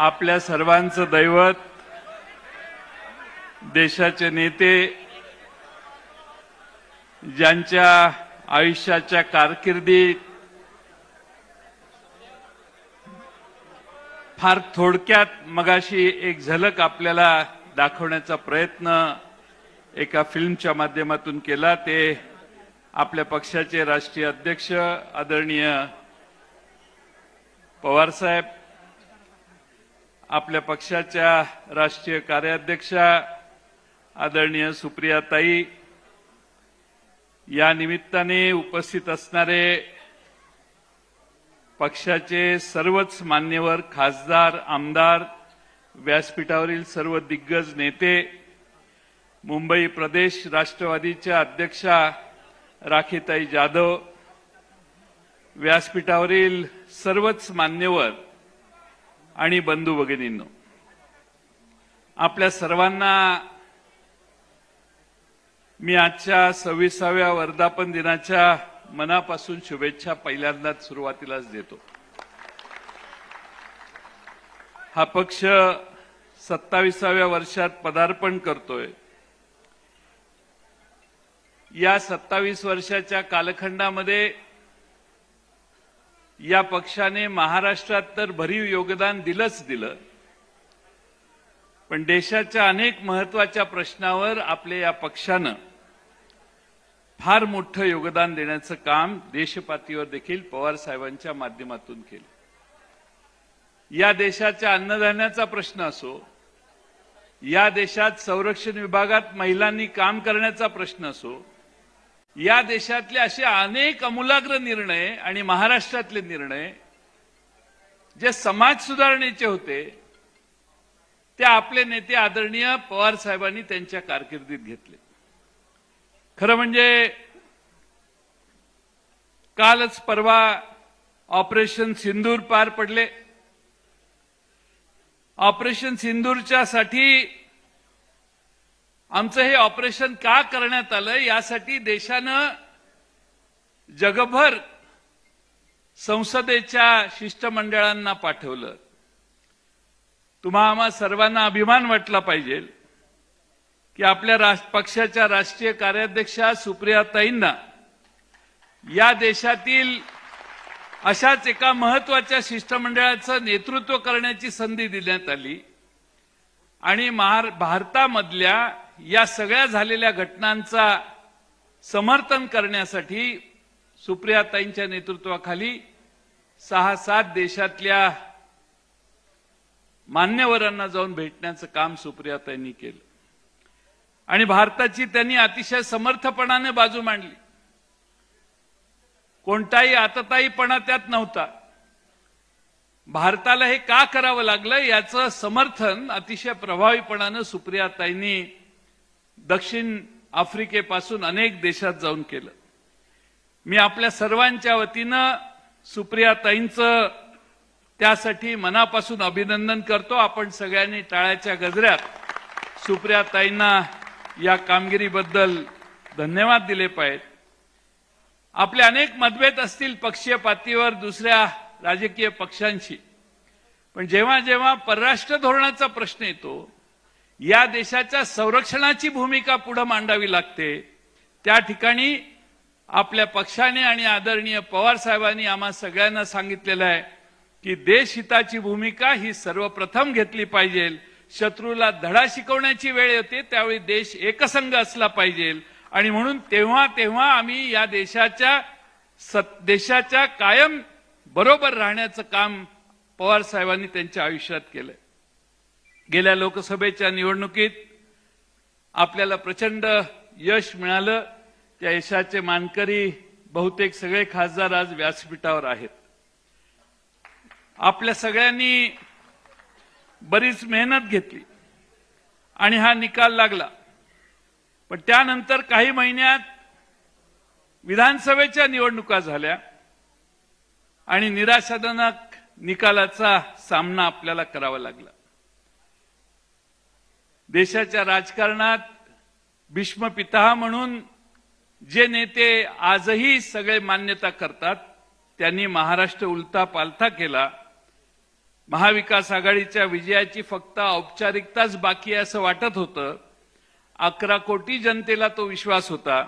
आपल्या सर्वांचं दैवत, देशाचे नेते, ज्यांच्या आयुष्याच्या कारकिर्दीत फार थोडक्यात मगाशी एक झलक आपल्याला दाखवण्याचा प्रयत्न एका फिल्मच्या माध्यमातून केला, ते आपल्या पक्षाचे राष्ट्रीय अध्यक्ष आदरणीय पवार साहेब, आपल्या पक्षाच्या राष्ट्रीय कार्याध्यक्षा आदरणीय सुप्रियाताई, या निमित्ताने उपस्थित असणारे पक्षाचे सर्वच मान्यवर खासदार, आमदार, व्यासपीठावरील सर्व दिग्गज नेते, मुंबई प्रदेश राष्ट्रवादीच्या अध्यक्षा राखीताई जाधव, व्यासपीठावरील सर्वच मान्यवर आणि बंधू भगिनींनो, आपल्या सर्वांना मी आजच्या 26व्या वर्धापन दिनाच्या मनापासून शुभेच्छा पहिल्यांदाच सुरुवातीलाच देतो. हा पक्ष 27व्या वर्षात पदार्पण करतोय. या 27 वर्षाच्या कालखंडामध्ये या पक्षाने महाराष्ट्रात तर भरीव योगदान दिलं, पण देशाच्या अनेक महत्त्वाच्या प्रश्नावर आपल्या या पक्षानं फार मोठं योगदान देण्याचं काम देशपातळीवर देखील पवार साहेबांच्या माध्यमातून केलं. या देशाच्या अन्नधान्याचा प्रश्न असो, या देशात संरक्षण विभागात महिलांनी काम करण्याचा प्रश्न असो, या देशातले असे अनेक आमूलाग्र निर्णय आणि महाराष्ट्रातले निर्णय जे समाज सुधारणेचे होते, ते आपले नेते आदरणीय पवार साहेबांनी त्यांच्या कारकिर्दीत घेतले. खरं म्हणजे कालच परवा ऑपरेशन सिंदूर पार पडले. ऑपरेशन सिंदूरच्या साठी आमचं हे ऑपरेशन का करण्यात आलं, यासाठी देशानं जगभर संसदेच्या शिष्टमंडळांना पाठवलं. आम्हा सर्वांना अभिमान वाटला पाहिजे की आपल्या पक्षाच्या राष्ट्रीय कार्याध्यक्षा सुप्रियाताईंना या देशातील अशाच एका महत्त्वाच्या शिष्टमंडळाचं नेतृत्व करण्याची संधी देण्यात आली आणि भारतामधल्या या सगळ्या झालेल्या घटनांचा समर्थन करण्यासाठी सुप्रियाताईंच्या नेतृत्वाखाली 6-7 देशातल्या मान्यवरांना जाऊन भेटण्याचं काम सुप्रियाताईंनी केलं आणि भारताची त्यांनी अतिशय समर्थपणाने बाजू मांडली. कोणताही आतताईपणा त्यात नव्हता. भारताला हे का करावं लागलं याचं समर्थन अतिशय प्रभावीपणाने सुप्रियाताईंनी दक्षिण आफ्रिकेपासून अनेक देशात जाऊन केलं. मी आपल्या सर्वांच्या वतीनं सुप्रियाताईंचं त्यासाठी मनापासून अभिनंदन करतो. आपण सगळ्यांनी टाळ्याच्या गजरात सुप्रियाताईंना या कामगिरीबद्दल धन्यवाद दिले पाहिजेत. आपले अनेक मतभेद असतील पक्षीय पातळीवर दुसऱ्या राजकीय पक्षांशी, पण जेव्हा जेव्हा परराष्ट्र धोरणाचा प्रश्न येतो, या देशाच्या संरक्षणाची भूमिका पुढे मांडावी लागते, त्या ठिकाणी आपल्या पक्षाने आणि आदरणीय पवार साहेबांनी आम्हा सगळ्यांना सांगितलेलं आहे की देशहिताची भूमिका ही सर्वप्रथम घेतली पाहिजे. शत्रूला धडा शिकवण्याची वेळ येते त्यावेळी देश एकसंघ असला पाहिजे आणि म्हणून तेव्हा आम्ही या देशाच्या कायम बरोबर राहण्याचं काम पवार साहेबांनी त्यांच्या आयुष्यात केलंय. गेल्या लोकसभेच्या निवडणुकीत आपल्याला प्रचंड यश मिळालं. त्या यशाचे मानकरी बहुतेक सगळे खासदार आज व्यासपीठावर आहेत. आपल्या सगळ्यांनी बरीच मेहनत घेतली आणि हा निकाल लागला, पण त्यानंतर काही महिन्यात विधानसभेच्या निवडणुका झाल्या आणि निराशाजनक निकालाचा सामना आपल्याला करावा लागला. देशाच्या राजकारणात भीष्म पितामह म्हणून जे नेते आजही सगळे मान्यता करतात, त्यांनी महाराष्ट्र उलटा पालथा केला. महाविकास आघाडीच्या विजयाची फक्त औपचारिकताच बाकी आहे असं वाटत होतं. 11 कोटी जनतेला तो विश्वास होता,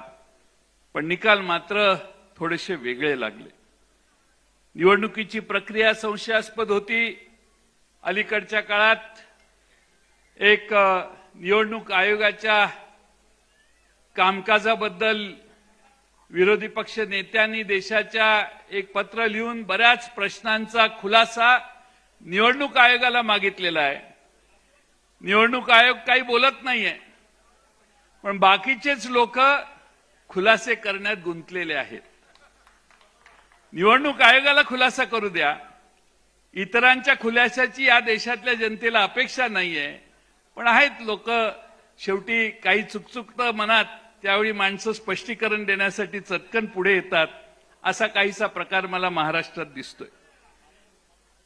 पण निकाल मात्र थोडेसे वेगळे लागले. निवडणुकीची प्रक्रिया संशयास्पद होती. अलीकडच्या काळात एक निवडणूक आयोगाच्या कामकाजाबद्दल विरोधी पक्ष नेत्यांनी देशाच्या एक पत्र लिहून बऱ्याच प्रश्नांचा खुलासा निवडणूक आयोगाला मागितलेला आहे. निवडणूक आयोग काही बोलत नाहीये, पण बाकीचेच लोक खुलासे करण्यात गुंतलेले आहेत. निवडणूक आयोगाला खुलासा करू द्या. इतरांच्या खुलाशाची या देशातल्या जनतेला अपेक्षा नाहीये, पण आहेत लोक शेवटी काही चुकचुकतं मनात, त्यावेळी माणसं स्पष्टीकरण देण्यासाठी चटकन पुढे येतात. असा काहीसा प्रकार मला महाराष्ट्रात दिसतोय.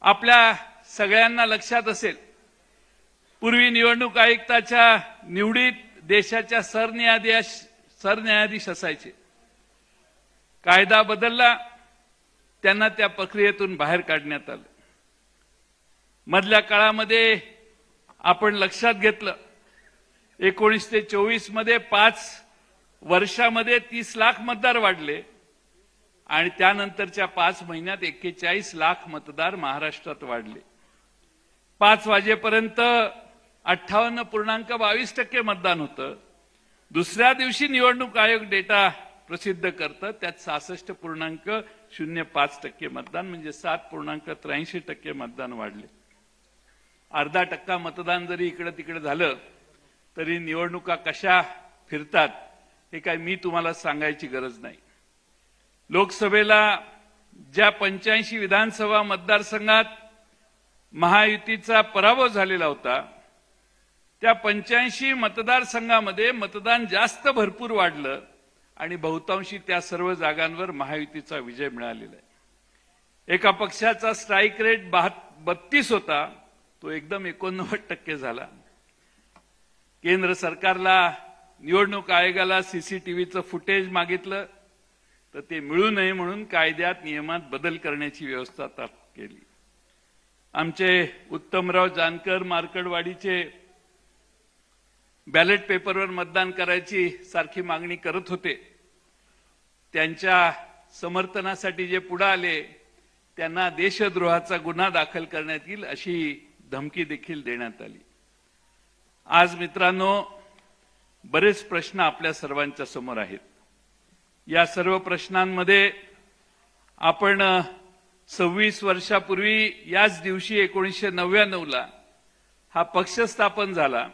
आपल्या सगळ्यांना लक्षात असेल, पूर्वी निवडणूक आयुक्ताच्या निवडीत देशाच्या सरन्यायाधीश असायचे. कायदा बदलला, त्यांना त्या प्रक्रियेतून बाहेर काढण्यात आलं. मधल्या काळामध्ये आपण लक्षात घेतलं, 19 ते 24 मध्ये 5 वर्षामध्ये 30 लाख मतदार वाढले आणि त्यानंतरच्या 5 महिन्यात 41 लाख मतदार महाराष्ट्रात वाढले. 5 वाजेपर्यंत 58.22% मतदान होतं. दुसऱ्या दिवशी निवडणूक आयोग डेटा प्रसिद्ध करतं, त्यात 66.05% मतदान, म्हणजे 7.83% मतदान वाढले. अर्धा टक्का मतदान जरी इकडे तिकडे झालं तरी निवडणुका कशा फिरतात हे काय मी तुम्हाला सांगायची गरज नाही. लोकसभेला ज्या 85 विधानसभा मतदारसंघात महायुतीचा पराभव झालेला होता, त्या 85 मतदारसंघामध्ये मतदान जास्त भरपूर वाढलं आणि बहुतांशी त्या सर्व जागांवर महायुतीचा विजय मिळालेला आहे. एका पक्षाचा स्ट्राईक रेट 32 होता, तो एकदम 89% झाला. केंद्र सरकारला निवडणूक आयोगाला सीसीटीव्हीचं फुटेज मागितलं, तर ते मिळू नये म्हणून कायद्यात नियमात बदल करण्याची व्यवस्था केली. आमचे उत्तमराव जानकर मार्कडवाडीचे बॅलेट पेपरवर मतदान करायची सारखी मागणी करत होते. त्यांच्या समर्थनासाठी जे पुढे आले त्यांना देशद्रोहाचा गुन्हा दाखल करण्यात येईल अशी धमकी देखील देण्यात आली. आज मित्रांनो, बरेच प्रश्न आपल्या सर्वांच्या समोर आहेत. या सर्व प्रश्नांमध्ये आपण 26 वर्षापूर्वी याच दिवशी 1999ला हा पक्ष स्थापन झाला.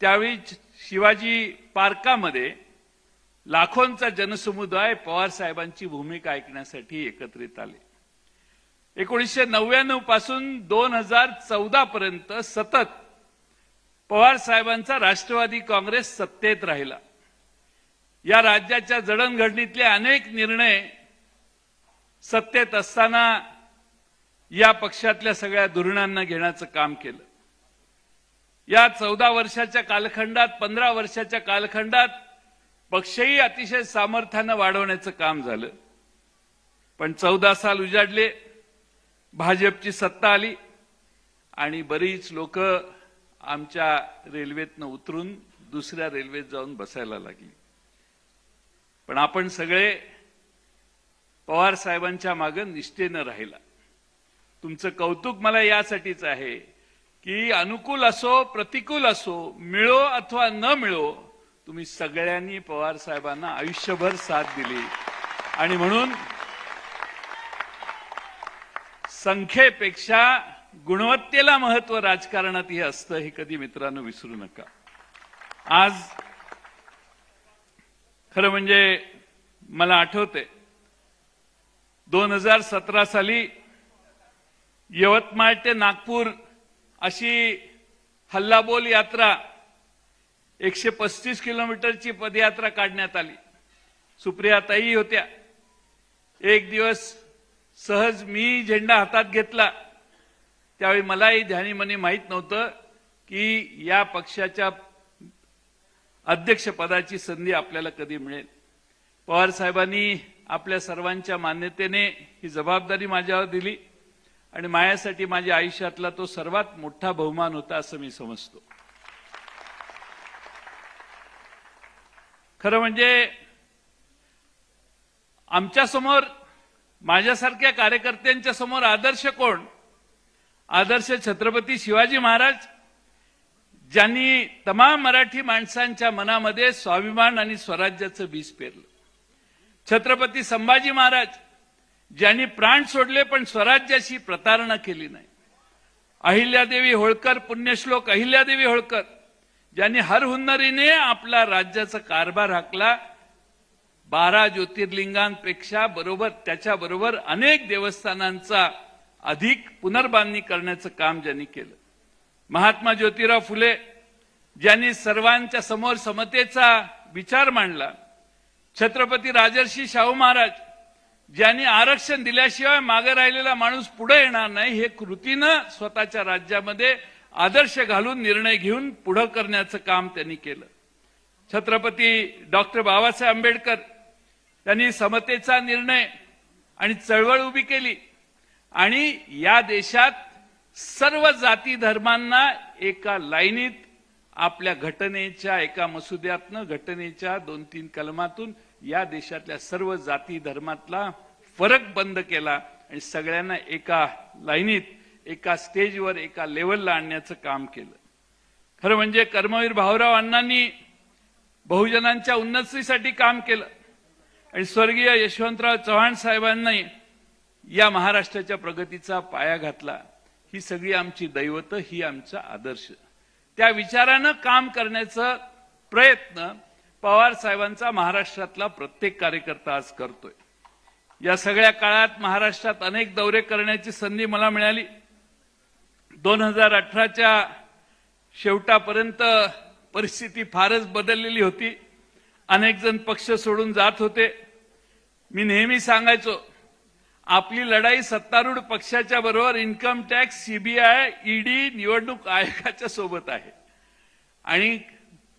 त्यावेळी शिवाजी पार्कामध्ये लाखोंचा जनसमुदाय पवार साहेबांची भूमिका ऐकण्यासाठी एकत्रित आले. 1999 पासून 2014 पर्यंत सतत पवार साहेबांचा राष्ट्रवादी काँग्रेस सत्तेत राहिला. या राज्याच्या जडणघडणीतले अनेक निर्णय सत्तेत असताना या पक्षातल्या सगळ्या धोरणांना घेण्याचं काम केलं. या 14 वर्षाच्या कालखंडात, 15 वर्षाच्या कालखंडात पक्षही अतिशय सामर्थ्यानं वाढवण्याचं काम झालं. पण 14 साल उजाडले, भाजपची सत्ता आली आणि बरीच लोक आमच्या रेल्वेतनं उतरून दुसऱ्या रेल्वेत जाऊन बसायला लागली. पण आपण सगळे पवार साहेबांच्या मागे निष्ठेनं राहिला. तुमचं कौतुक मला यासाठीच आहे की अनुकूल असो प्रतिकूल असो, मिळो अथवा न मिळो, तुम्ही सगळ्यांनी पवार साहेबांना आयुष्यभर साथ दिली. आणि म्हणून संख्येपेक्षा गुणवत्तेला महत्व राजकारणात हे असतं, हे कधी मित्रांनो विसरू नका. आज खरं म्हणजे मला आठवते 2017 साली यवतमाळ ते नागपूर अशी हल्लाबोल यात्रा 135 किलोमीटरची पदयात्रा काढण्यात आली. सुप्रियाताई होत्या. एक दिवस सहज मी झेंडा हातात घेतला. त्यावेळी मलाही ध्यानीमनी माहीत नव्हतं की या पक्षाच्या अध्यक्षपदाची संधी आपल्याला कधी मिळेल. पवार साहेबांनी आपल्या सर्वांच्या मान्यतेने ही जबाबदारी माझ्यावर दिली आणि माझ्यासाठी माझ्या आयुष्यातला तो सर्वात मोठा बहुमान होता असं मी समजतो. खरं म्हणजे आमच्या समोर, माझ्यासारख्या कार्यकर्त्यांच्या समोर आदर्श कोण? आदर्श छत्रपती शिवाजी महाराज, ज्यांनी तमाम मराठी माणसांच्या मनामध्ये स्वाभिमान आणि स्वराज्याचं बीज पेरलं. छत्रपती संभाजी महाराज, ज्यांनी प्राण सोडले पण स्वराज्याची प्रतारणा केली नाही. अहिल्यादेवी होळकर, पुण्यश्लोक अहिल्यादेवी होळकर, ज्यांनी हरहुन्नरीने आपला राज्याचा कारभार हाकला. 12 ज्योतिर्लिंगांपेक्षा बरोबर त्याच्याबरोबर अनेक देवस्थानांचा अधिक पुनर्बांधणी करण्याचं काम ज्यांनी केलं. महात्मा ज्योतिराव फुले, ज्यांनी सर्वांच्या समोर समतेचा विचार मांडला. छत्रपती राजर्षी शाहू महाराज, ज्यांनी आरक्षण दिल्याशिवाय मागे राहिलेला माणूस पुढे येणार नाही हे कृतीनं स्वतःच्या राज्यामध्ये आदर्श घालून निर्णय घेऊन पुढे करण्याचं काम त्यांनी केलं. छत्रपती डॉक्टर बाबासाहेब आंबेडकर, त्यांनी समतेचा निर्णय आणि चळवळ उभी केली आणि या देशात सर्व जाती धर्मांना एका लाईनीत आपल्या घटनेच्या एका मसुद्यातनं, घटनेच्या 2-3 कलमातून या देशातल्या सर्व जाती धर्मातला फरक बंद केला आणि सगळ्यांना एका लाईनीत, एका स्टेजवर, एका लेवलला आणण्याचं काम केलं. खरं म्हणजे कर्मवीर भाऊराव अण्णांनी बहुजनांच्या उन्नतीसाठी काम केलं आणि स्वर्गीय यशवंतराव चव्हाण साहेबांनी या महाराष्ट्राच्या प्रगतीचा पाया घातला. ही सगळी आमची दैवत, ही आमचा आदर्श. त्या विचारानं काम करण्याचा प्रयत्न पवार साहेबांचा महाराष्ट्रातला प्रत्येक कार्यकर्ता आज करतोय. या सगळ्या काळात महाराष्ट्रात अनेक दौरे करण्याची संधी मला मिळाली. 2018च्या शेवटापर्यंत परिस्थिती फारच बदललेली होती. अनेक जण पक्ष सोडून जात होते. मी नेहमी सांगायचो, आपली लढाई सत्तारूढ पक्षाच्या बरोबर इन्कम टॅक्स, सीबीआय, ईडी, निवडणूक आयोगाच्या सोबत आहे आणि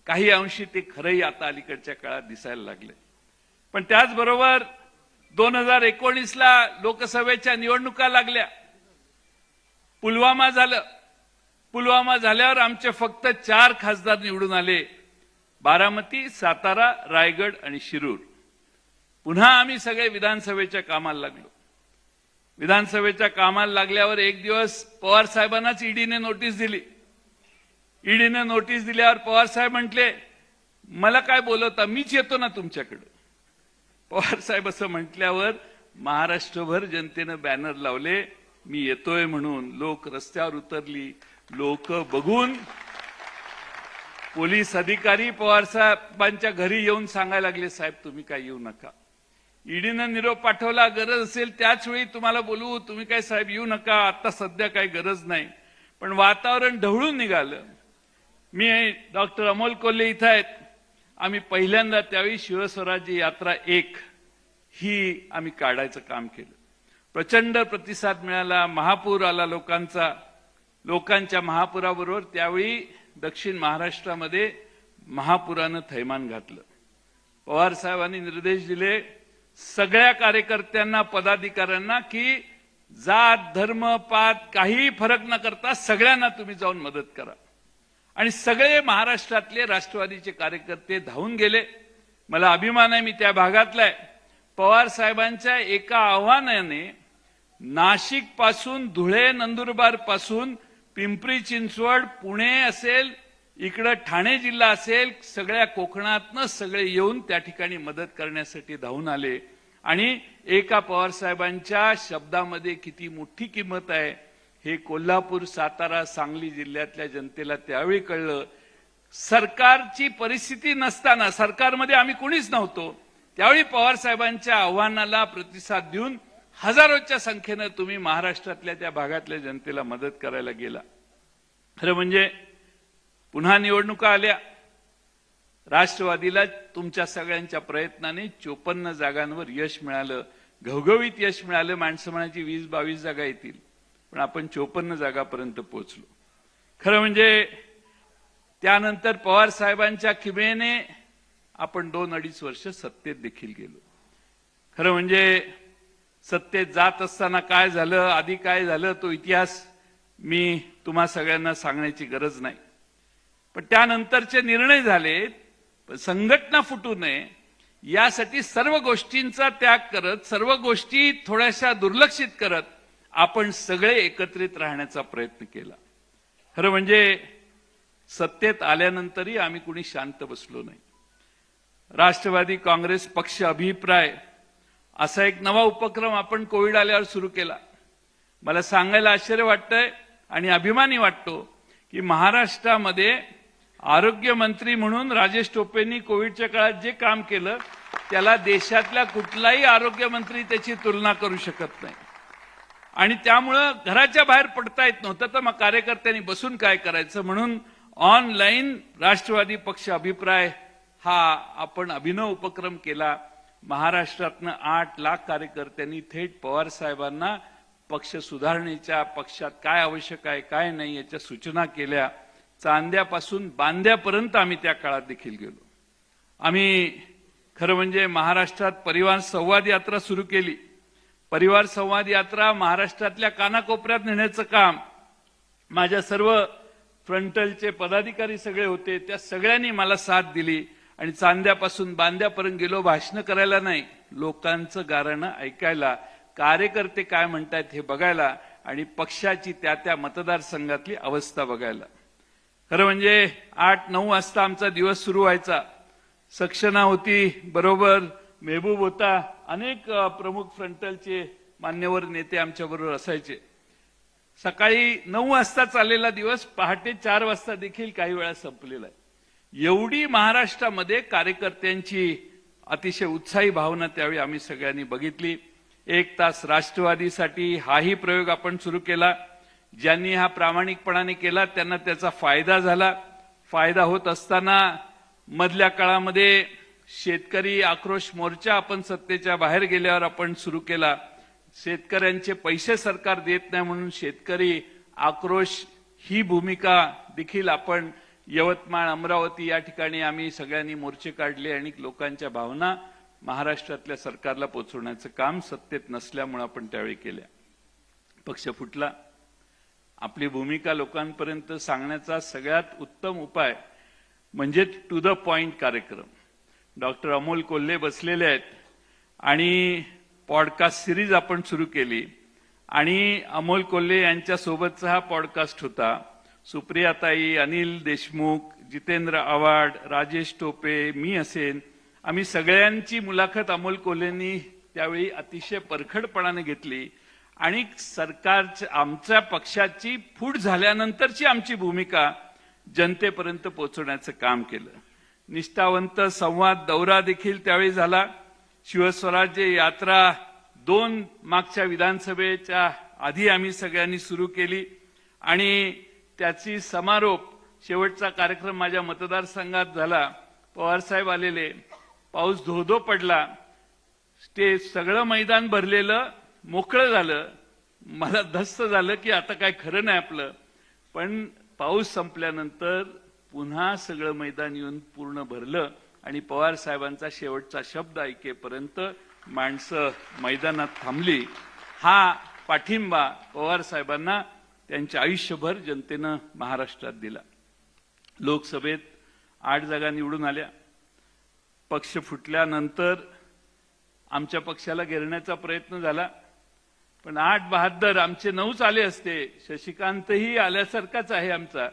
काही अंशी ते खरंही आता अलीकडच्या काळात दिसायला लागले. पण त्याचबरोबर 2019ला लोकसभेच्या निवडणुका लागल्या. पुलवामा झालं. पुलवामा झाल्यावर आमचे फक्त 4 खासदार निवडून आले: बारामती, सातारा, रायगड आणि शिरूर. पुन्हा आम्ही सगळे विधानसभेच्या कामाला लागलो. विधानसभेच्या कामाला लागल्यावर एक दिवस पवार साहेबांनाच ईडीने नोटीस दिली. ईडीने नोटीस दिल्यावर पवार साहेब म्हटले, मला काय बोलवता, मीच येतो ना तुमच्याकडे. पवार साहेब असं म्हटल्यावर महाराष्ट्रभर जनतेनं बॅनर लावले, मी येतोय म्हणून. लोक रस्त्यावर उतरली. लोक बघून पोलीस अधिकारी पवार साहेबांच्या घरी येऊन सांगायला लागले, साहेब तुम्ही काय येऊ नका. ईडीनं निरोप पाठवला, गरज असेल त्याच वेळी तुम्हाला बोलवू, तुम्ही काय साहेब येऊ नका, आता सध्या काही गरज नाही. पण वातावरण ढवळून निघालं. मी डॉक्टर अमोल कोल्हे इथं आहेत. आम्ही पहिल्यांदा त्यावेळी शिवस्वराज्य यात्रा 1 ही आम्ही काढायचं काम केलं. प्रचंड प्रतिसाद मिळाला. महापूर आला लोकांचा. लोकांच्या महापुराबरोबर त्यावेळी दक्षिण महाराष्ट्रामध्ये महापुरानं थैमान घातलं. पवार साहेबांनी निर्देश दिले सगळ्या कार्यकर्त्यांना, पदाधिकाऱ्यांना की जात, धर्म, पात काही फरक न करता सगळ्यांना तुम्ही जाऊन मदत करा. आणि सगळे महाराष्ट्रातले राष्ट्रवादीचे कार्यकर्ते धावून गेले. मला अभिमान आहे, मी त्या भागातला आहे. पवार साहेबांच्या एका आव्हानाने नाशिक पासून, धुळे, नंदुरबार पासून पिंपरी चिंचवड, पुणे असेल, इकडे ठाणे जिल्हा असेल, सगळ्या कोकणातनं सगळे येऊन त्या ठिकाणी मदत करण्यासाठी धावून आले. आणि एका पवार साहेबांच्या शब्दामध्ये किती मोठी किंमत आहे हे कोल्हापूर, सातारा, सांगली जिल्ह्यातल्या जनतेला त्यावेळी कळलं. सरकारची परिस्थिती नसताना, सरकारमध्ये आम्ही कोणीच नव्हतो, त्यावेळी पवार साहेबांच्या आव्हानाला प्रतिसाद देऊन हजारोच्या संख्येनं तुम्ही महाराष्ट्रातल्या त्या भागातल्या जनतेला मदत करायला गेला. खरं म्हणजे पुन्हा निवडणुका आल्या. राष्ट्रवादीला तुमच्या सगळ्यांच्या प्रयत्नाने 54 जागांवर यश मिळालं. घवघवीत यश मिळालं. माणसं म्हणायची 20-22 जागा येतील, पण आपण 54 जागापर्यंत पोहोचलो. खरं म्हणजे त्यानंतर पवार साहेबांच्या किमयेने आपण 2-2.5 वर्ष सत्तेत देखील गेलो. खरं म्हणजे सत्तेत जात असताना काय झालं, आधी काय झालं, तो इतिहास मी तुम्हा सगळ्यांना सांगण्याची गरज नाही. पण त्यानंतरचे निर्णय झाले, संघटना फुटू नये यासाठी सर्व गोष्टींचा त्याग करत, सर्व गोष्टी थोड्याशा दुर्लक्षित करत आपण सगळे एकत्रित राहण्याचा प्रयत्न केला. खरं म्हणजे सत्तेत आल्यानंतरही आम्ही कुणी शांत बसलो नाही. राष्ट्रवादी काँग्रेस पक्ष अभिप्राय असा एक नवा उपक्रम आपण कोविड आल्यावर सुरू केला. मला सांगायला आश्चर्य वाटतंय आणि अभिमानी वाटतो की महाराष्ट्रामध्ये आरोग्य मंत्री म्हणून राजेश टोपेंनी कोविडच्या काळात जे काम केलं त्याला देशातल्या कुठलाही आरोग्य मंत्री त्याची तुलना करू शकत नाही. आणि त्यामुळं घराच्या बाहेर पडता येत नव्हतं, तर मग कार्यकर्त्यांनी बसून काय करायचं म्हणून ऑनलाईन राष्ट्रवादी पक्ष अभिप्राय हा आपण अभिनव उपक्रम केला. महाराष्ट्रातनं 8 लाख कार्यकर्त्यांनी थेट पवार साहेबांना पक्ष सुधारणेच्या, पक्षात काय आवश्यक आहे काय नाही याच्या सूचना केल्या. चांद्यापासून बांद्यापर्यंत आम्ही त्या काळात देखील गेलो. आम्ही खरं म्हणजे महाराष्ट्रात परिवार संवाद यात्रा सुरू केली. परिवार संवाद यात्रा महाराष्ट्रातल्या कानाकोपऱ्यात नेण्याचं काम माझ्या सर्व फ्रंटलचे पदाधिकारी सगळे होते, त्या सगळ्यांनी मला साथ दिली आणि चांद्यापासून बांद्यापर्यंत गेलो. भाषण करायला नाही, लोकांचं गाऱ्हाणं ऐकायला, कार्यकर्ते काय म्हणतायत हे बघायला आणि पक्षाची त्या मतदारसंघातली अवस्था बघायला. खरं म्हणजे 8-9 वाजता आमचा दिवस सुरू व्हायचा. सक्सेना होती बरोबर, मेहबूब होता, अनेक प्रमुख फ्रंटलचे मान्यवर नेते आमच्या बरोबर असायचे. सकाळी 9 वाजता चाललेला दिवस पहाटे 4 वाजता देखील काही वेळा संपलेला आहे. एवढी महाराष्ट्रामध्ये कार्यकर्त्यांची अतिशय उत्साही भावना त्यावेळी आम्ही सगळ्यांनी बघितली. 1 तास राष्ट्रवादीसाठी हाही प्रयोग आपण सुरू केला. ज्यांनी हा प्रामाणिकपणाने केला त्यांना त्याचा फायदा झाला. फायदा होत असताना मधल्या काळामध्ये शेतकरी आक्रोश मोर्चा आपण सत्तेच्या बाहेर गेल्यावर आपण सुरू केला. शेतकऱ्यांचे पैसे सरकार देत नाही म्हणून शेतकरी आक्रोश ही भूमिका देखील आपण यवतमाळ, अमरावती या ठिकाणी आम्ही सगळ्यांनी मोर्चे काढले आणि लोकांच्या भावना महाराष्ट्रातल्या सरकारला पोहोचवण्याचं काम सत्तेत नसल्यामुळे आपण त्यावेळी केल्या. पक्ष फुटला. आपली भूमिका लोकांपर्यंत सांगण्याचा सगळ्यात उत्तम उपाय म्हणजे टू द पॉइंट कार्यक्रम. डॉक्टर अमोल कोल्हे बसलेले आहेत आणि पॉडकास्ट सिरीज आपण सुरू केली आणि अमोल कोल्हे यांच्या सोबतचा हा पॉडकास्ट होता. सुप्रियाताई, अनिल देशमुख, जितेंद्र आव्हाड, राजेश टोपे, मी असेन, आम्ही सगळ्यांची मुलाखत अमोल कोल्हेंनी त्यावेळी अतिशय परखडपणाने घेतली आणि सरकारच्या, आमच्या पक्षाची फूट झाल्यानंतरची आमची भूमिका जनतेपर्यंत पोहोचवण्याचं काम केलं. निष्ठावंत संवाद दौरा देखील त्यावेळी झाला. शिवस्वराज्य यात्रा 2 मागच्या विधानसभेच्या आधी आम्ही सगळ्यांनी सुरू केली आणि त्याची समारोप शेवटचा कार्यक्रम माझ्या मतदारसंघात झाला. पवारसाहेब आलेले, पाऊस धो-धो पडला, स्टेज सगळं मैदान भरलेलं, मोकळं झालं. मला धस्त झालं की आता काय खरं नाही आपलं. पण पाऊस संपल्यानंतर पुन्हा सगळं मैदान येऊन पूर्ण भरलं आणि पवार साहेबांचा शेवटचा शब्द ऐकेपर्यंत माणसं मैदानात थांबली. हा पाठिंबा पवार साहेबांना त्यांच्या आयुष्यभर जनतेनं महाराष्ट्रात दिला. लोकसभेत 8 जागा निवडून आल्या. पक्ष फुटल्यानंतर आमच्या पक्षाला घेरण्याचा प्रयत्न झाला, पण 8-72 आमचे 9च आले असते. शशिकांतही आल्यासारखाच आहे आमचा,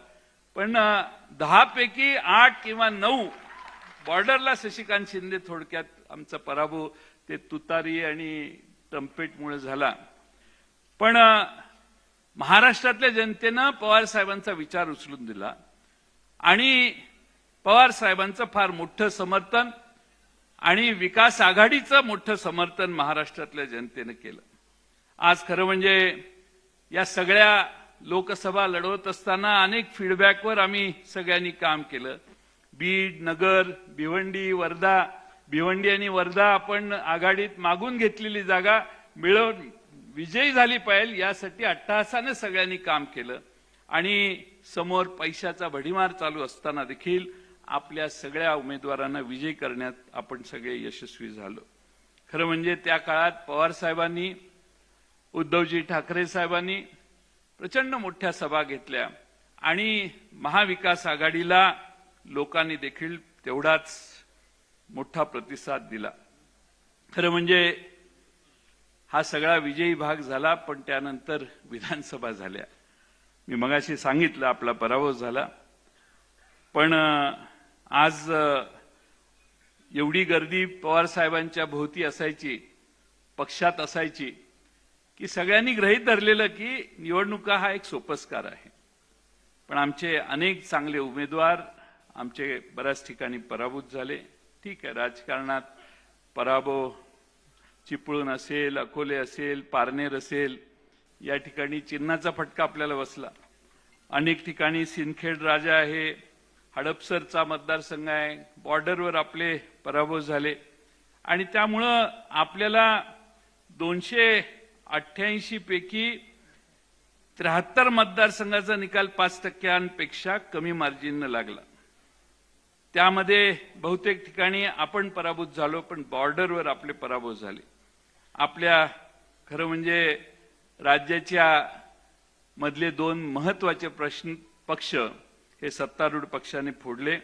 पण 10 पैकी 8 किंवा 9 बॉर्डरला शशिकांत शिंदे, थोडक्यात आमचा पराभव ते तुतारी आणि ट्रम्पेटमुळे झाला. पण महाराष्ट्रातल्या जनतेनं पवार साहेबांचा विचार उचलून दिला आणि पवार साहेबांचं फार मोठं समर्थन आणि विकास आघाडीचं मोठं समर्थन महाराष्ट्रातल्या जनतेनं केलं. आज खरं म्हणजे या सगळ्या लोकसभा लढवत असताना अनेक फीडबॅकवर आम्ही सगळ्यांनी काम केलं. बीड, नगर, भिवंडी, वर्धा, भिवंडी आणि वर्धा आपण आघाडीत मागून घेतलेली जागा मिळवून विजयी झाली पाहिजे यासाठी अट्टहासाने सगळ्यांनी काम केलं आणि समोर पैशाचा भडीमार चालू असताना देखील आपल्या सगळ्या उमेदवारांना विजयी करण्यात आपण सगळे यशस्वी झालो. खरं म्हणजे त्या काळात पवार साहेबांनी, उद्धवजी ठाकरे साहेबांनी प्रचंड मोठ्या सभा घेतल्या आणि महाविकास आघाडीला लोकांनी देखील तेवढाच मोठा प्रतिसाद दिला. खरं म्हणजे हा सगळा विजयी भाग झाला, पण त्यानंतर विधानसभा झाल्या. मी मगाशी सांगितलं आपला पराभव झाला, पण आज एवढी गर्दी पवार साहेबांच्या भोवती असायची, पक्षात असायची, की सगळ्यांनी गृहीत धरलेलं की निवडणुका हा एक सोपस्कार आहे. पण आमचे अनेक चांगले उमेदवार आमचे बऱ्याच ठिकाणी पराभूत झाले. ठीक आहे, राजकारणात पराभव चिपळूण असेल, अकोले असेल, पारनेर असेल, या ठिकाणी चिन्हाचा फटका आपल्याला बसला. अनेक ठिकाणी सिंदखेड राजा आहे, हडपसरचा मतदारसंघ आहे, बॉर्डरवर आपले पराभव झाले आणि त्यामुळं आपल्याला 288 पैकी 73 मतदारसंघाचा निकाल 5% कमी मार्जिनने लागला. त्यामध्ये बहुतेक ठिकाणी आपण पराभूत झालो, पण बॉर्डरवर आपले पराभव झाले. आपल्या खरं म्हणजे राज्याच्या मधले 2 महत्वाचे पक्ष हे सत्तारूढ पक्षाने फोडले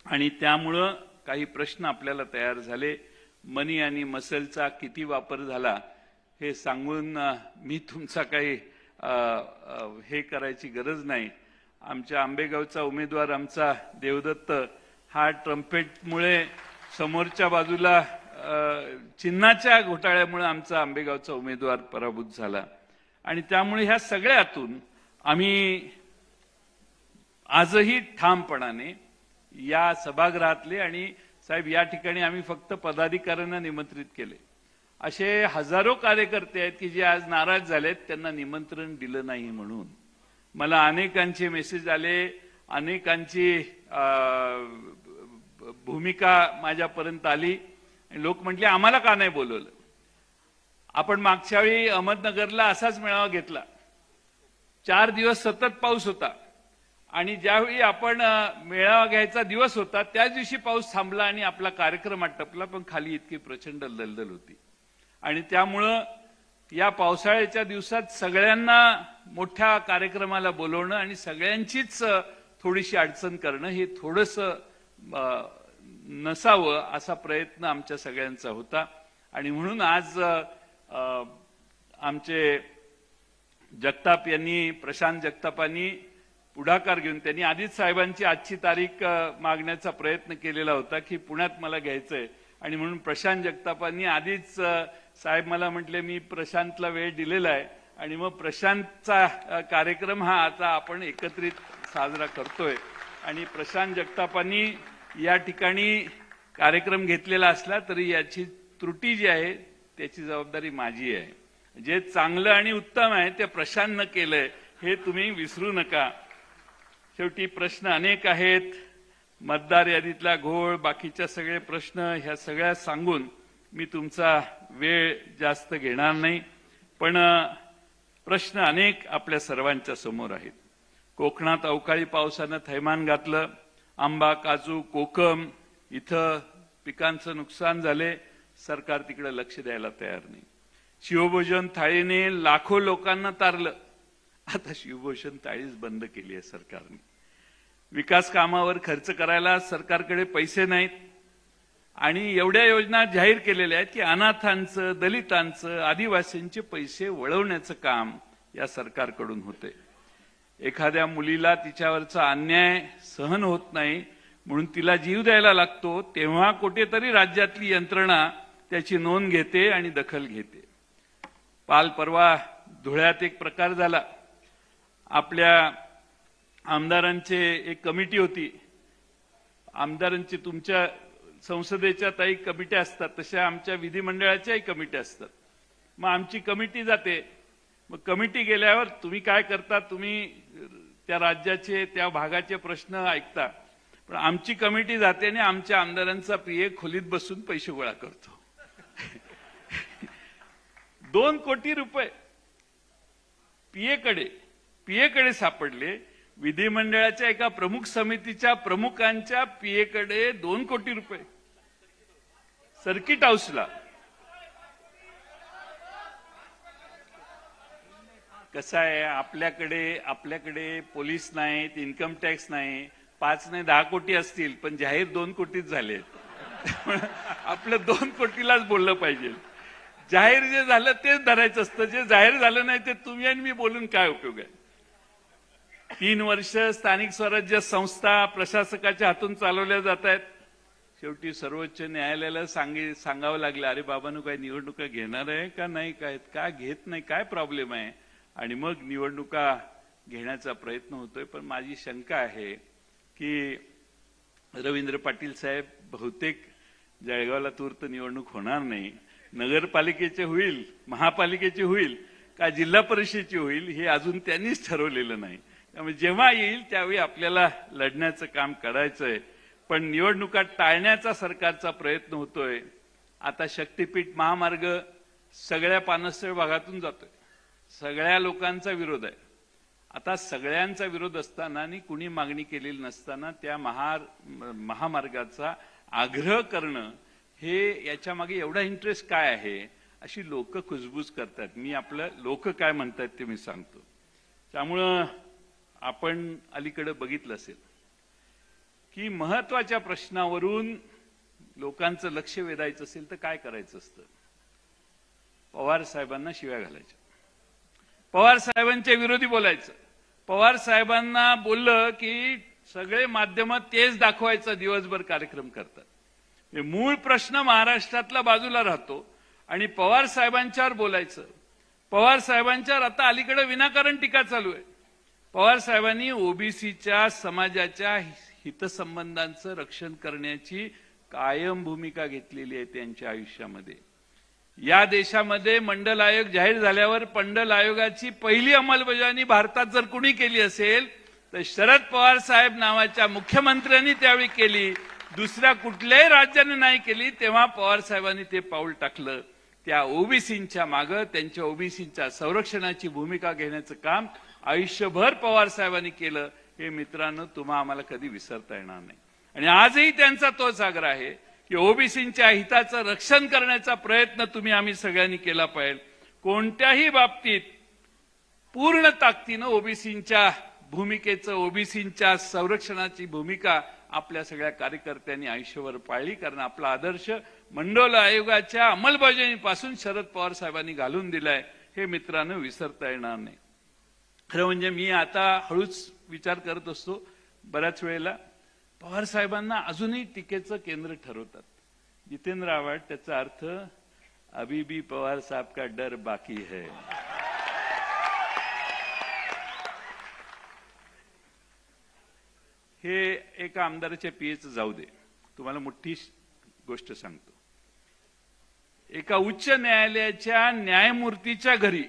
आणि त्यामुळं काही प्रश्न आपल्याला तयार झाले. मनी आणि मसलचा किती वापर झाला हे सांगून मी तुमचा काही हे करायची गरज नाही. आमच्या आंबेगावचा उमेदवार आमचा देवदत्त हा ट्रम्पेटमुळे समोरच्या बाजूला चिन्हाच्या घोटाळ्यामुळे आमचा आंबेगावचा उमेदवार पराभूत झाला आणि त्यामुळे ह्या सगळ्यातून आम्ही आजही ठामपणाने या सभागृहातले आणि साहेब या ठिकाणी आम्ही फक्त पदाधिकाऱ्यांना निमंत्रित केले. असे हजारो कार्यकर्ते आहेत की जे आज नाराज झालेत, त्यांना निमंत्रण दिलं नाही म्हणून. मला अनेकांचे मेसेज आले, अनेकांची भूमिका माझ्यापर्यंत आली आणि लोक म्हटले आम्हाला का नाही बोलवलं. आपण मागच्या वेळी अहमदनगरला असाच मेळावा घेतला. 4 दिवस सतत पाऊस होता आणि ज्यावेळी आपण मेळावा घ्यायचा दिवस होता त्याच दिवशी पाऊस थांबला आणि आपला कार्यक्रम आटपला, पण खाली इतकी प्रचंड दलदल होती आणि त्यामुळं या पावसाळ्याच्या दिवसात सगळ्यांना मोठ्या कार्यक्रमाला बोलवणं आणि सगळ्यांचीच थोडीशी अडचण करणं हे थोडंसं नसावं असा प्रयत्न आमच्या सगळ्यांचा होता आणि म्हणून आज आमचे जगताप यांनी, प्रशांत जगतापांनी पुढाकार घेऊन त्यांनी आधीच साहेबांची आजची तारीख मागण्याचा प्रयत्न केलेला होता की पुण्यात मला घ्यायचंय आणि म्हणून प्रशांत जगतापांनी आधीच साहेब मला म्हटले मी प्रशांतला वेळ दिलेला आहे आणि मग प्रशांतचा कार्यक्रम हा आता आपण एकत्रित साजरा करतोय आणि प्रशांत जगतापांनी या ठिकाणी कार्यक्रम घेतलेला असला तरी याची त्रुटी जी आहे त्याची जबाबदारी माझी आहे. जे चांगलं आणि उत्तम आहे ते प्रशांतनं केलंय हे तुम्ही विसरू नका. शेवटी प्रश्न अनेक आहेत, मतदार यादीतला घोळ, बाकीच्या सगळे प्रश्न, ह्या सगळ्या सांगून मी तुमचा वेळ जास्त घेणार नाही. पण प्रश्न अनेक आपल्या सर्वांच्या समोर आहेत. कोकणात अवकाळी पावसानं थैमान घातलं. आंबा, काजू, कोकम इथं पिकांचं नुकसान झाले. सरकार तिकडे लक्ष द्यायला तयार नाही. शिवभोजन थाळीने लाखो लोकांना तारलं. आता शिवभोजन थाळीच बंद केली आहे सरकारने. विकास कामावर खर्च करायला सरकारकडे पैसे नाहीत आणि एवढ्या योजना जाहीर केलेल्या आहेत की अनाथांचं, दलितांचं, आदिवासींचे पैसे वळवण्याचं काम या सरकारकडून होते. एखाद्या मुलीला तिच्यावरचा अन्याय सहन होत नाही म्हणून तिला जीव द्यायला लागतो, तेव्हा कुठेतरी राज्यातली यंत्रणा त्याची नोंद घेते आणि दखल घेते. काल परवा धुळ्यात एक प्रकार झाला. आपल्या आमदारांचे एक कमिटी होती. आमदारांची तुमच्या संसदेच्या काही कमिट्या असतात तशा आमच्या विधिमंडळाच्याही कमिट्या असतात. मग आमची कमिटी जाते. मग कमिटी गेल्यावर तुम्ही काय करता, तुम्ही त्या राज्याचे त्या भागाचे प्रश्न ऐकता, पण आमची कमिटी जाते आणि आमच्या आमदारांचा पीए खोलीत बसून पैसे गोळा करतो. 2 कोटी रुपये पीएकडे सापडले. विधिमंडळाच्या एका प्रमुख समितीच्या प्रमुखांच्या पीएकडे 2 कोटी रुपये सर्किट हाऊसला. कसं आहे, आपल्याकडे पोलीस नाहीत, इन्कम टॅक्स नाही, 5 नाही 10 कोटी असतील, पण जाहीर 2 कोटीच झालेत. आपलं 2 कोटीलाच बोललं पाहिजे. जाहीर जे झालं तेच धरायचं असतं, जे जाहीर झालं नाही ते तुम्ही आणि मी बोलून काय उपयोग आहे. 3 वर्ष स्थानिक स्वराज्य संस्था प्रशासकाच्या हातून चालवल्या जात आहेत. शेवटी सर्वोच्च न्यायालयाला सांगावं लागलं, अरे बाबांनो काय निवडणुका घेणार आहे का नाही, काय का घेत नाही, काय प्रॉब्लेम आहे. आणि मग निवडणुका घेण्याचा प्रयत्न होतोय. पण माझी शंका आहे की रवींद्र पाटील साहेब, बहुतेक जळगावला तूर्त निवडणूक होणार नाही. नगरपालिकेचे होईल, महापालिकेची होईल का जिल्हा परिषदेची होईल हे अजून त्यांनीच ठरवलेलं नाही. त्यामुळे जेव्हा येईल त्यावेळी आपल्याला लढण्याचं काम करायचंय. पण निवडणुका टाळण्याचा सरकारचा प्रयत्न होतोय. आता शक्तीपीठ महामार्ग सगळ्या पानसरे भागातून जातोय, सगळ्या लोकांचा विरोध आहे. आता सगळ्यांचा विरोध असताना आणि कुणी मागणी केलेली नसताना त्या महामार्गाचा आग्रह करणं, हे याच्या मागे एवढा इंटरेस्ट काय आहे अशी लोक कुजबूज करतात. मी आपलं लोक काय म्हणतात ते मी सांगतो. त्यामुळं आपण अलीकडे बघितलं असेल की महत्वाच्या प्रश्नावरून लोकांचं लक्ष वेधायचं असेल तर काय करायचं असतं, पवार साहेबांना शिव्या घालायच्या, पवार साहेबांच्या विरोधी बोलायचं. पवार साहेबांना बोललं की सगळे माध्यम तेच दाखवायचं, दिवसभर कार्यक्रम करतात. मूळ प्रश्न महाराष्ट्रातला बाजूला राहतो आणि पवार साहेबांच्यावर बोलायचं. पवार साहेबांच्यावर आता अलीकडे विनाकारण टीका चालू आहे. पवार साहेबांनी ओबीसीच्या समाजाच्या हितसंबंधांचं रक्षण करण्याची कायम भूमिका घेतलेली आहे त्यांच्या आयुष्यामध्ये. या देशामध्ये मंडल आयोग जाहीर झाल्यावर मंडल आयोगाची पहिली अंमलबजावणी भारतात जर कुणी केली असेल तर शरद पवार साहेब नावाच्या मुख्यमंत्र्यांनी त्यावेळी केली. दुसऱ्या कुठल्याही राज्याने नाही केली. तेव्हा पवार साहेबांनी ते पाऊल टाकलं. त्या ओबीसींच्या मागे, त्यांच्या ओबीसींच्या संरक्षणाची भूमिका घेण्याचं काम आयुष्यभर पवार साहेबांनी केलं. हे मित्रांनो तुम्हा आम्हाला कधी विसरता येणार नाही. आणि आजही त्यांचा तोच आग्रह आहे की ओबीसींच्या हिताचं रक्षण करण्याचा प्रयत्न आम्ही सगळ्यांनी केला पाहिजे. कोणत्याही बाबतीत पूर्ण ताकदीनं ओबीसींच्या भूमिकेचं, ओबीसींच्या संरक्षणाची भूमिका आपल्या सगळ्या कार्यकर्त्यांनी आयुष्यभर पाळली. कारण आपला आदर्श मंडल आयोगाच्या अंमलबजावणीपासून शरद पवार साहेबांनी घालून दिलाय. हे मित्रांनो विसरता येणार नाही. खरं म्हणजे मी आता हळूच विचार करत असतो, बऱ्याच वेळेला पवार साहेबांना अजूनही टीकेचं केंद्र ठरवतात. जितेंद्र आव्हाड त्याचा अर्थ अभी भी पवार साहब का डर बाकी है. हे एका आमदाराच्या पीएचं जाऊ दे, तुम्हाला मोठी गोष्ट सांगतो. एका उच्च न्यायालयाच्या न्यायमूर्तीच्या घरी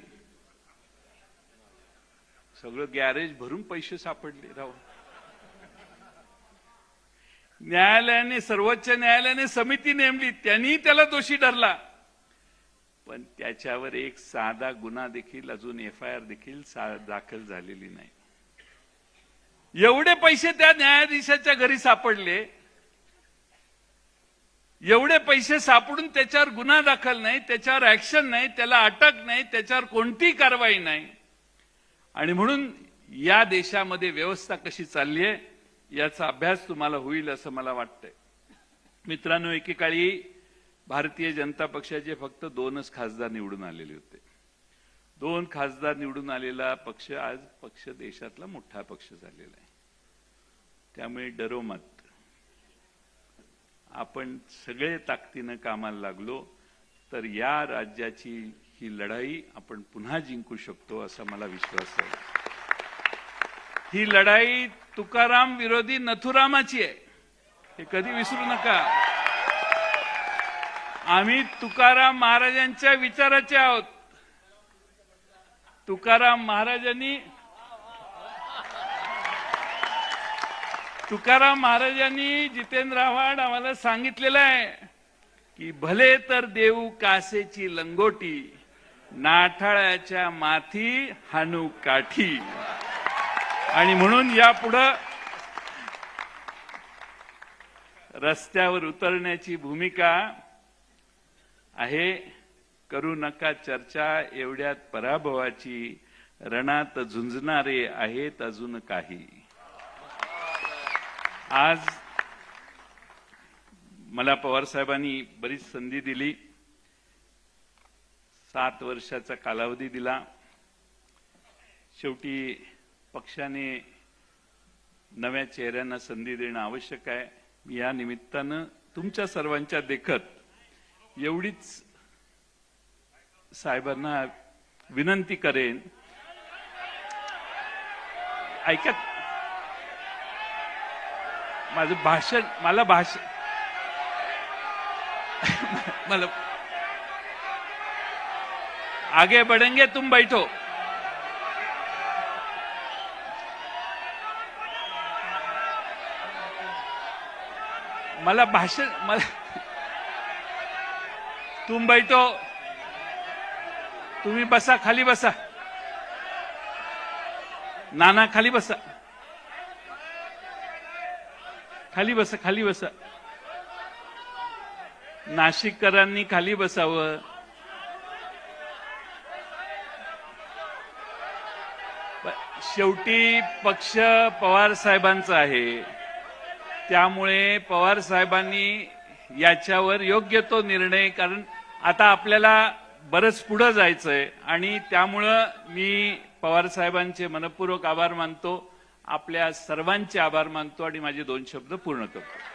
सगळं गॅरेज भरून पैसे सापडले. राव, न्यायालयाने, सर्वोच्च न्यायालयाने समिती नेमली, त्यांनी त्याला दोषी ठरला. पण त्याच्यावर एक साधा गुन्हा देखील, अजून एफआयआर देखील दाखल झालेली नाही. एवढे पैसे त्या न्यायाधीशाच्या घरी सापडले, एवढे पैसे सापडून त्याच्यावर गुन्हा दाखल नाही, त्याच्यावर ऍक्शन नाही, त्याला अटक नाही, त्याच्यावर कोणतीही कारवाई नाही. आणि म्हणून या देशामध्ये व्यवस्था कशी चालली आहे याचा अभ्यास तुम्हाला होईल असं मला वाटतंय. मित्रांनो, एकेकाळी भारतीय जनता पक्षाचे फक्त 2च खासदार निवडून आलेले होते. 2 खासदार निवडून आलेला पक्ष आज पक्ष देशातला मोठा पक्ष झालेला आहे. त्यामुळे डरो मत, आपण सगळे ताकदीनं कामाला लागलो तर या राज्याची ही लढाई आपण पुन्हा जिंकू शकतो असा मला विश्वास आहे. ही लढाई तुकाराम विरोधी नथुरामाची आहे, हे कधी विसरू नका. आम्ही तुकाराम महाराजांच्या विचाराचे आहोत. तुकाराम महाराजांनी जितेंद्र आव्हाड आम्हाला सांगितलेलं आहे की भले तर देऊ कासेची लंगोटी, नाठाळ्याच्या माथी हानू काठी. आणि म्हणून यापुढे रस्त्यावर उतरण्याची भूमिका आहे. करू नका चर्चा एवढ्यात पराभवाची, रणात झुंजणारे आहेत अजून काही. आज मला पवार साहेबांनी बरीच संधी दिली, 7 वर्षाचा कालावधी दिला. शेवटी पक्षाने नव्या चेहऱ्यांना संधी देणं आवश्यक आहे. मी या निमित्तानं तुमच्या सर्वांच्या देखत एवढीच साहेबांना विनंती करेन. ऐकत माझं भाषण मला आगे बढ़ेंगे तुम बैठो. तुम बैठो, तुम्ही बसा, खाली बसा. नाना खाली बसा, खाली बसा, खाली बसा. नाशिककरांनी खाली बसावं. शेवटी पक्ष पवार साहेबांचा आहे, त्यामुळे पवार साहेबांनी याच्यावर योग्य तो निर्णय, कारण आता आपल्याला बरंच पुढे जायचंय आणि त्यामुळं मी पवार साहेबांचे मनपूर्वक आभार मानतो, आपल्या सर्वांचे आभार मानतो आणि माझे 2 शब्द पूर्ण करतो.